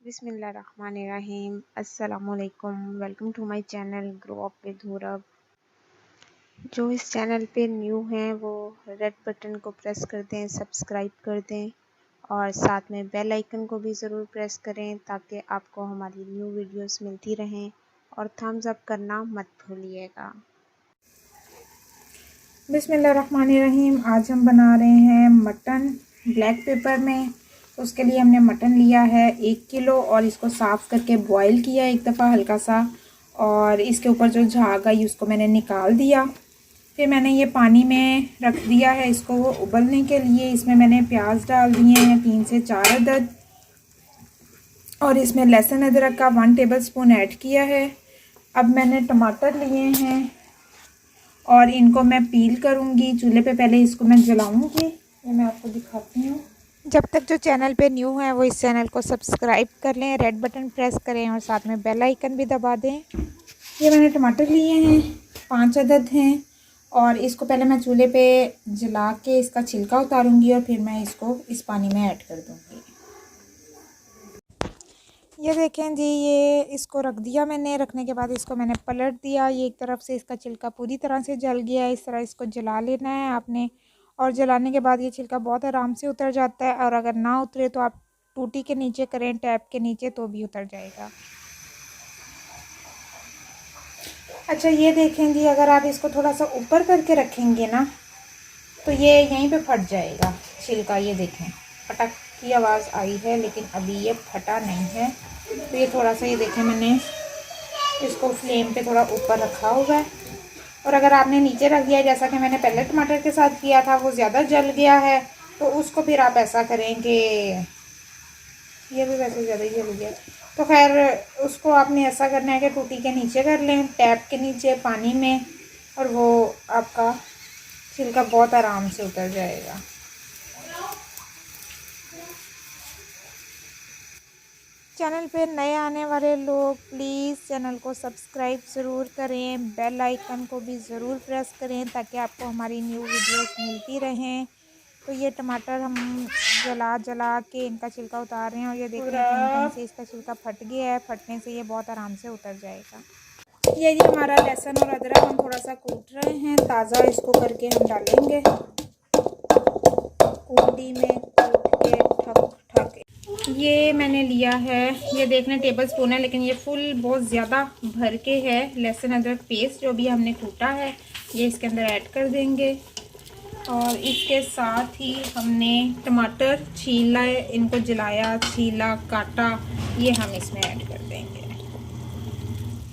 बिस्मिल्लाहिर्रहमानिर्रहीम। अस्सलामुअलैकुम। Welcome to my channel grow up with Hurab. जो इस चैनल पे न्यू हैं वो रेड बटन को प्रेस कर दें, सब्सक्राइब कर दें और साथ में बेल आइकन को भी ज़रूर प्रेस करें ताकि आपको हमारी न्यू वीडियोस मिलती रहें और थम्स अप करना मत भूलिएगा। बिस्मिल्लाहिर्रहमानिर्रहीम। आज हम बना रहे हैं मटन ब्लैक पेपर में। उसके लिए हमने मटन लिया है 1 किलो और इसको साफ़ करके बॉईल किया एक दफ़ा हल्का सा, और इसके ऊपर जो झाग आई उसको मैंने निकाल दिया। फिर मैंने ये पानी में रख दिया है इसको उबलने के लिए। इसमें मैंने प्याज डाल दिए हैं 3 से 4 अदद, और इसमें लहसुन अदरक का 1 टेबलस्पून ऐड किया है। अब मैंने टमाटर लिए हैं और इनको मैं पील करूँगी। चूल्हे पे पहले इसको मैं जलाऊँगी, ये मैं आपको दिखाती हूँ। जब तक जो चैनल पे न्यू है वो इस चैनल को सब्सक्राइब कर लें, रेड बटन प्रेस करें और साथ में बेल आइकन भी दबा दें। ये मैंने टमाटर लिए हैं 5 अदद हैं, और इसको पहले मैं चूल्हे पे जला के इसका छिलका उतारूँगी और फिर मैं इसको इस पानी में ऐड कर दूँगी। ये देखें जी, ये इसको रख दिया मैंने। रखने के बाद इसको मैंने पलट दिया। ये एक तरफ से इसका छिलका पूरी तरह से जल गया है। इस तरह इसको जला लेना है आपने, और जलाने के बाद ये छिलका बहुत आराम से उतर जाता है। और अगर ना उतरे तो आप टूटी के नीचे करें, टैप के नीचे, तो भी उतर जाएगा। अच्छा ये देखें जी, अगर आप इसको थोड़ा सा ऊपर करके रखेंगे ना तो ये यहीं पे फट जाएगा छिलका। ये देखें फटक की आवाज़ आई है, लेकिन अभी ये फटा नहीं है। तो ये थोड़ा सा, ये देखें मैंने इसको फ्लेम पे थोड़ा ऊपर रखा हुआ है। और अगर आपने नीचे रख दिया जैसा कि मैंने पहले टमाटर के साथ किया था, वो ज़्यादा जल गया है, तो उसको फिर आप ऐसा करें कि ये भी वैसे ज़्यादा ही जल गया, तो खैर उसको आपने ऐसा करना है कि टूटी के नीचे कर लें, टैप के नीचे पानी में, और वो आपका छिलका बहुत आराम से उतर जाएगा। चैनल पे नए आने वाले लोग प्लीज़ चैनल को सब्सक्राइब ज़रूर करें, बेल आइकन को भी ज़रूर प्रेस करें ताकि आपको हमारी न्यू वीडियोस मिलती रहें। तो ये टमाटर हम जला के इनका छिलका उतार रहे हैं, और ये देखें कहीं कहीं से इसका छिलका फट गया है। फटने से ये बहुत आराम से उतर जाएगा। ये जी हमारा लहसुन और अदरक हम थोड़ा सा कूट रहे हैं, ताज़ा इसको करके हम डालेंगे कूटी में, कूट के ठक ठक। ये मैंने लिया है, ये देखने टेबल स्पून है लेकिन ये फुल बहुत ज़्यादा भर के है। लहसुन अदरक पेस्ट जो भी हमने कूटा है ये इसके अंदर ऐड कर देंगे, और इसके साथ ही हमने टमाटर छीला है, इनको जलाया, छीला, काटा, ये हम इसमें ऐड कर देंगे।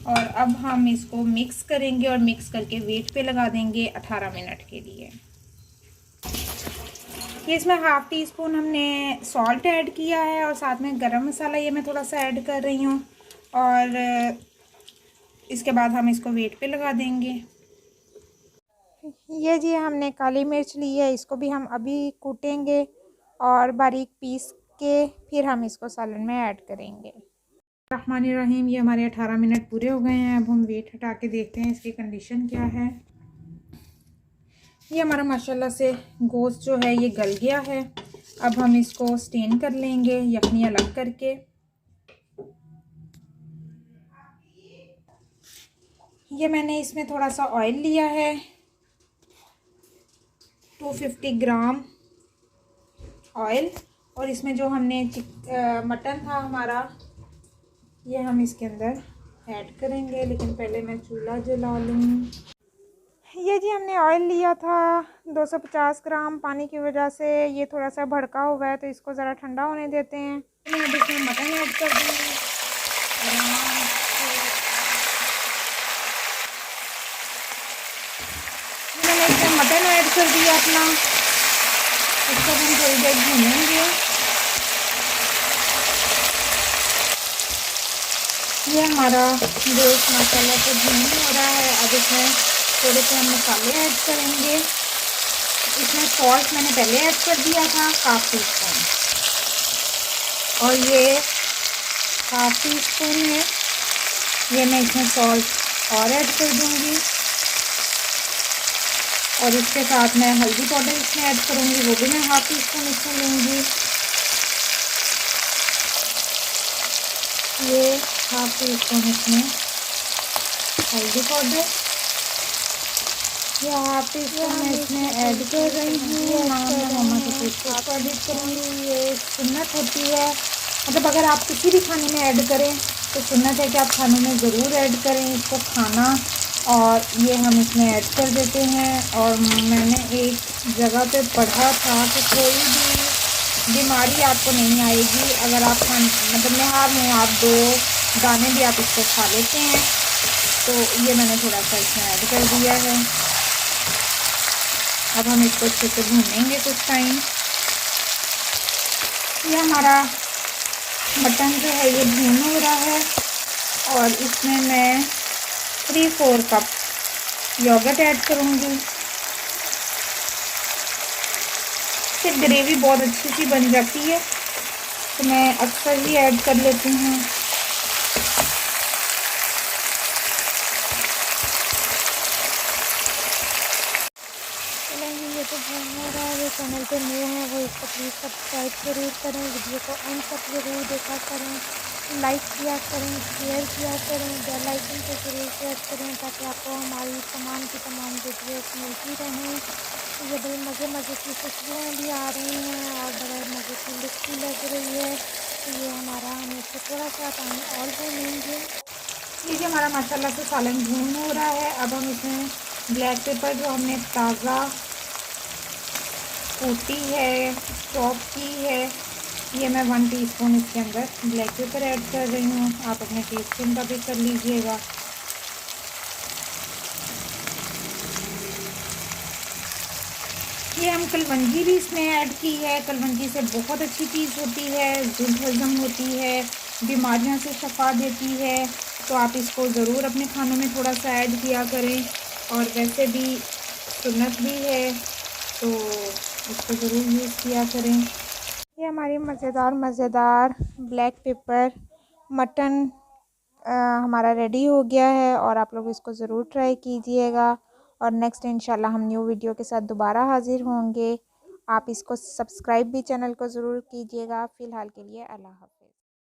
और अब हम इसको मिक्स करेंगे और मिक्स करके वेट पे लगा देंगे 18 मिनट के लिए। ये इसमें 1/2 टीस्पून हमने सॉल्ट ऐड किया है, और साथ में गरम मसाला ये मैं थोड़ा सा ऐड कर रही हूँ, और इसके बाद हम इसको वेट पे लगा देंगे। ये जी हमने काली मिर्च ली है, इसको भी हम अभी कूटेंगे और बारीक पीस के फिर हम इसको सालन में ऐड करेंगे। रहमानिर्रहीम। ये हमारे 18 मिनट पूरे हो गए हैं। अब हम वेट हटा के देखते हैं इसकी कंडीशन क्या है। ये हमारा माशाल्लाह से गोश्त जो है ये गल गया है। अब हम इसको स्टेन कर लेंगे यखनी अलग करके। ये मैंने इसमें थोड़ा सा ऑयल लिया है 250 ग्राम ऑयल, और इसमें जो हमने मटन था हमारा ये हम इसके अंदर ऐड करेंगे, लेकिन पहले मैं चूल्हा जला लूँ। ये जी हमने ऑयल लिया था 250 ग्राम। पानी की वजह से ये थोड़ा सा भड़का हुआ है, तो इसको ज़रा ठंडा होने देते हैं। मैं अब इसमें मटन ऐड कर दूँगी। मैंने इसमें मटन ऐड कर दिया अपना, इसको हम थोड़ी देर भूनेंगे। ये हमारा गोश्त माशाल्लाह से भून हो रहा है। अब इसमें थोड़े से हम मसाले ऐड करेंगे। इसमें सॉल्ट मैंने पहले ऐड कर दिया था 1/2 टीस्पून, और ये 1/2 टीस्पून है, ये मैं इसमें सॉल्ट और ऐड कर दूँगी, और इसके साथ मैं हल्दी पाउडर इसमें ऐड करूँगी, वो भी मैं 1/2 टीस्पून इसमें लूँगी। ये हाफ टी स्पून इसमें हल्दी पाउडर, ये हाफ टी स्पून मैं इसमें ऐड कर रही हूँ। नाम मैं मम्मा से पूछ कर एडिट करूँगी। ये सुन्नत होती है, मतलब अगर आप किसी भी खाने में ऐड करें तो सुन्नत है कि आप खाने में ज़रूर ऐड करें इसको खाना। और ये हम इसमें ऐड कर देते हैं। और मैंने एक जगह पे पढ़ा था कि कोई भी बीमारी आपको नहीं आएगी अगर आप मतलब निहार में आप 2 दाने भी आप इसको खा लेते हैं। तो ये मैंने थोड़ा सा इसमें ऐड कर दिया है। अब हम इसको अच्छे से भूनेंगे कुछ टाइम। ये हमारा मटन जो है ये भून हो रहा है और इसमें मैं 3/4 कप योगर्ट ऐड करूँगी। इससे ग्रेवी बहुत अच्छी सी बन जाती है, तो मैं अक्सर ही ऐड कर लेती हूँ। चलेंगे, ये तो भून हो रहा है। जो चैनल पे न्यू है वो इसको प्लीज़ सब्सक्राइब ज़रूर करें, वीडियो को एंड तक ज़रूर देखा करें, लाइक किया करें, शेयर किया करें, बेल आइकन को ज़रूर प्रेस करें ताकि आपको हमारी तमाम की तमाम वीडियोस मिलती रहें। तो ये बड़ी मज़े की खुशबुएँ भी आ रही हैं और बड़े मज़े की लुक भी लग रही है। तो ये हमारा हम इसको थोड़ा सा टाइम और भूनेंगे। ये हमारा माशाल्लाह से सालन भून हो रहा है। अब हम इसमें ब्लैक पेपर जो हमने ताज़ा कूटी है, चॉप की है, ये मैं 1 टीस्पून इसके अंदर ब्लैक पेपर ऐड कर रही हूँ। आप अपने टेस्ट के मुताबिक कर लीजिएगा। ये हम कलवंजी भी इसमें ऐड की है। कलवंजी से बहुत अच्छी चीज़ होती है, जिल्द हज़म होती है, बीमारियों से शफा देती है। तो आप इसको ज़रूर अपने खानों में थोड़ा सा ऐड किया करें। और वैसे भी सुन्नत भी है, तो इसको ज़रूर यूज़ किया करें। ये हमारी मज़ेदार ब्लैक पेपर मटन हमारा रेडी हो गया है और आप लोग इसको ज़रूर ट्राई कीजिएगा। और नेक्स्ट इंशाल्लाह हम न्यू वीडियो के साथ दोबारा हाज़िर होंगे। आप इसको सब्सक्राइब भी चैनल को ज़रूर कीजिएगा। फ़िलहाल के लिए अल्लाह हाफ़िज़।